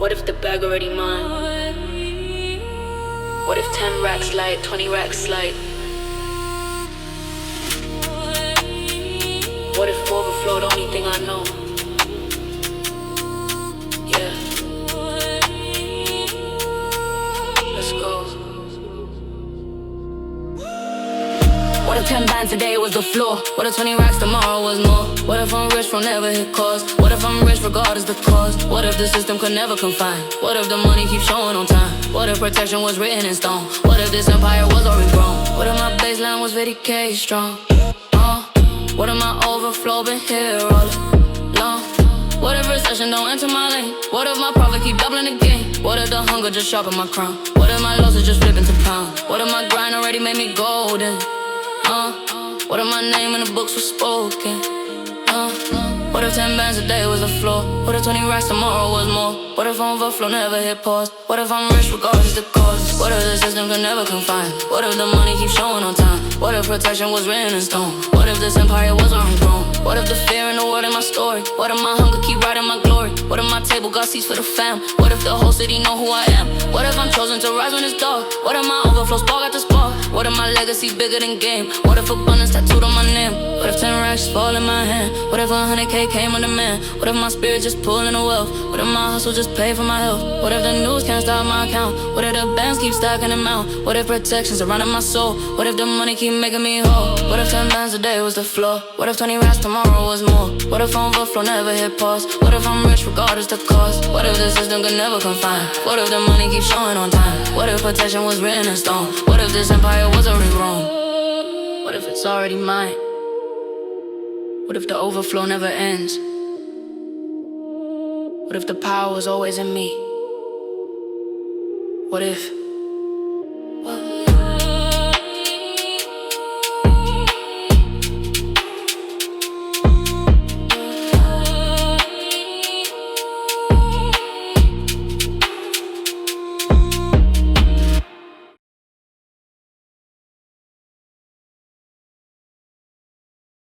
What if the bag already mine? What if 10 racks light, 20 racks light? What if overflow the only thing I know? Yeah. Let's go. What if 10 bands today was the floor? What if 20 racks tomorrow was more? What if I'm rich from never hit cause? What if I'm rich regardless the cost? What if the system could never confine? What if the money keeps showing on time? What if protection was written in stone? What if this empire was already grown? What if my baseline was 50K strong? What if my overflow been here all along? What if recession don't enter my lane? What if my profit keep doubling the game? What if the hunger just sharpen my crown? What if my losses just flip into pounds? What if my grind already made me golden? What if my name in the books was spoken? What if 10 bands a day was the floor? What if 20 racks tomorrow was more? What if overflow never hit pause? What if I'm rich regardless the cost? What if the system could never confine? What if the money keeps showing on time? What if protection was written in stone? What if this empire was already grown? What if the fear in the world in my story? What if my hunger keep riding my glory? What if my table got seats for the fam? What if the whole city know who I am? What if I'm chosen to rise when it's dark? What if my overflow spark at the spark? What if my legacy bigger than game? What if abundance tattooed on my name? What if 10 racks fall in my hand? What if 100K came on demand? What if my spirit just pulling the wealth? What if my hustle just paid for my health? What if the news can't stop my account? What if the bands keep stacking them out? What if protection's surrounding my soul? What if the money keep making me whole? What if 10 bands a day was the floor? What if 20 racks tomorrow was more? What if overflow never hit pause? What if I'm rich regardless the cost? What if the system could never confine? What if the money keeps showing on time? What if protection was written in stone? What if this empire was already wrong? What if it's already mine? What if the overflow never ends? What if the power was always in me? What if